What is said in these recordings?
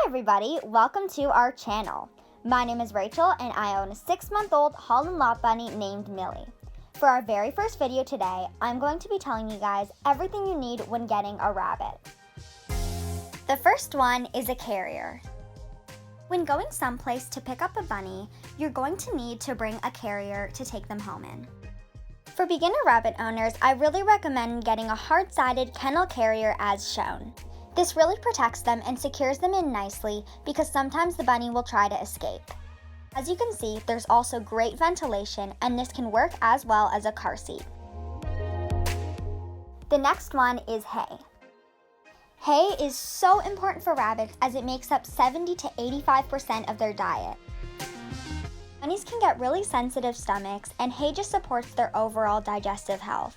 everybody, welcome to our channel. My name is Rachel and I own a 6-month-old Holland Lop bunny named Millie. For our very first video today, I'm going to be telling you guys everything you need when getting a rabbit. The first one is a carrier. When going someplace to pick up a bunny, you're going to need to bring a carrier to take them home in. For beginner rabbit owners, I really recommend getting a hard-sided kennel carrier as shown. This really protects them and secures them in nicely because sometimes the bunny will try to escape. As you can see, there's also great ventilation and this can work as well as a car seat. The next one is hay. Hay is so important for rabbits as it makes up 70 to 85% of their diet. Bunnies can get really sensitive stomachs and hay just supports their overall digestive health.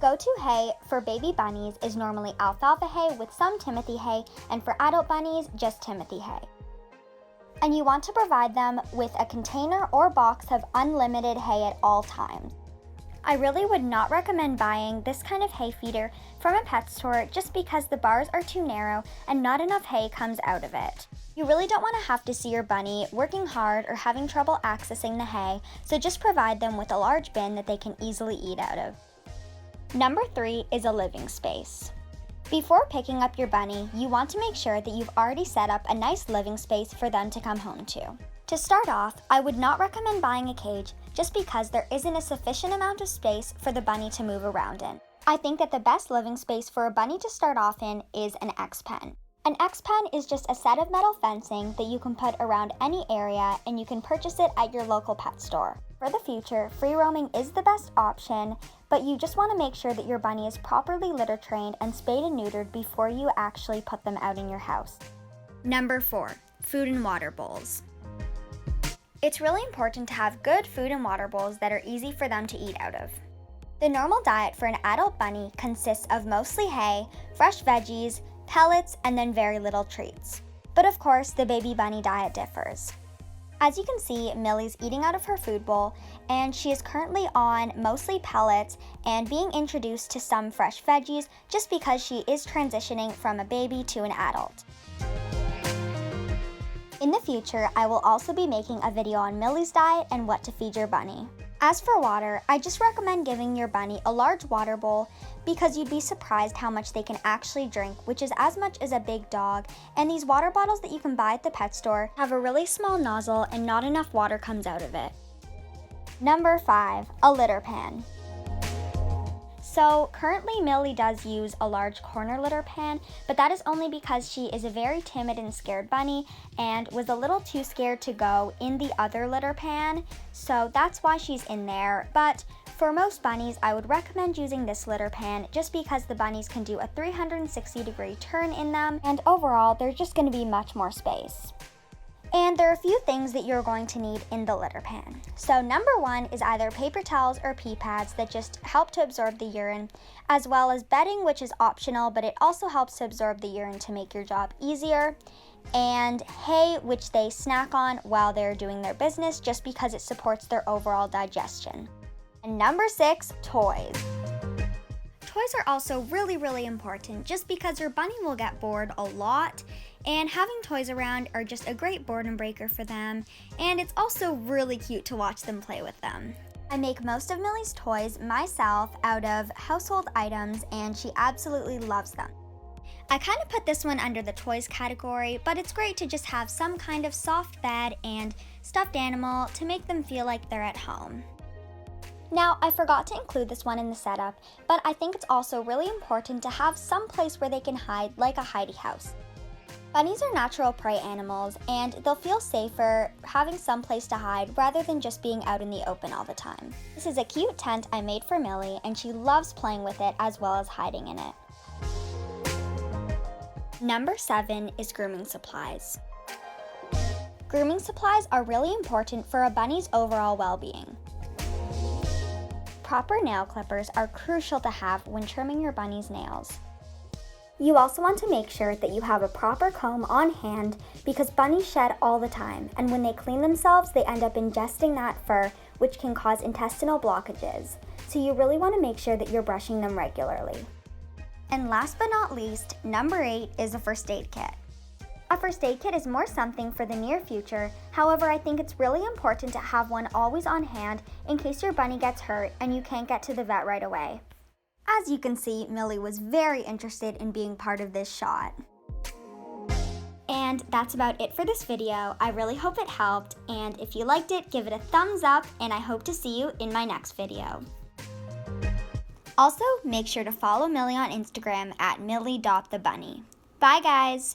Go-to hay for baby bunnies is normally alfalfa hay with some timothy hay, and for adult bunnies, just timothy hay. And you want to provide them with a container or box of unlimited hay at all times. I really would not recommend buying this kind of hay feeder from a pet store just because the bars are too narrow and not enough hay comes out of it. You really don't want to have to see your bunny working hard or having trouble accessing the hay, so just provide them with a large bin that they can easily eat out of. Number 3 is a living space. Before picking up your bunny, you want to make sure that you've already set up a nice living space for them to come home to. To start off, I would not recommend buying a cage just because there isn't a sufficient amount of space for the bunny to move around in. I think that the best living space for a bunny to start off in is an X-pen. An X-pen is just a set of metal fencing that you can put around any area and you can purchase it at your local pet store. For the future, free roaming is the best option, but you just want to make sure that your bunny is properly litter trained and spayed and neutered before you actually put them out in your house. Number 4, food and water bowls. It's really important to have good food and water bowls that are easy for them to eat out of. The normal diet for an adult bunny consists of mostly hay, fresh veggies, pellets, and then very little treats. But of course, the baby bunny diet differs. As you can see, Millie's eating out of her food bowl, and she is currently on mostly pellets and being introduced to some fresh veggies just because she is transitioning from a baby to an adult. In the future, I will also be making a video on Millie's diet and what to feed your bunny. As for water, I just recommend giving your bunny a large water bowl because you'd be surprised how much they can actually drink, which is as much as a big dog, and these water bottles that you can buy at the pet store have a really small nozzle and not enough water comes out of it. Number 5, a litter pan. So currently Millie does use a large corner litter pan, but that is only because she is a very timid and scared bunny and was a little too scared to go in the other litter pan, so that's why she's in there. But for most bunnies, I would recommend using this litter pan just because the bunnies can do a 360-degree turn in them, and overall, there's just going to be much more space. And there are a few things that you're going to need in the litter pan. So number 1 is either paper towels or pee pads that just help to absorb the urine, as well as bedding, which is optional, but it also helps to absorb the urine to make your job easier, and hay, which they snack on while they're doing their business just because it supports their overall digestion. And number 6, toys. Toys are also really important just because your bunny will get bored a lot, and having toys around are just a great boredom breaker for them, and it's also really cute to watch them play with them. I make most of Millie's toys myself out of household items and she absolutely loves them. I kind of put this one under the toys category, but it's great to just have some kind of soft bed and stuffed animal to make them feel like they're at home. Now, I forgot to include this one in the setup, but I think it's also really important to have some place where they can hide, like a hidey house. Bunnies are natural prey animals, and they'll feel safer having some place to hide rather than just being out in the open all the time. This is a cute tent I made for Millie, and she loves playing with it as well as hiding in it. Number 7 is grooming supplies. Grooming supplies are really important for a bunny's overall well-being. Proper nail clippers are crucial to have when trimming your bunny's nails. You also want to make sure that you have a proper comb on hand because bunnies shed all the time, and when they clean themselves, they end up ingesting that fur, which can cause intestinal blockages. So you really want to make sure that you're brushing them regularly. And last but not least, number 8 is a first aid kit. A first aid kit is more something for the near future. However, I think it's really important to have one always on hand in case your bunny gets hurt and you can't get to the vet right away. As you can see, Millie was very interested in being part of this shot. And that's about it for this video. I really hope it helped, and if you liked it, give it a thumbs up, and I hope to see you in my next video. Also, make sure to follow Millie on Instagram at millie.thebunny. Bye guys!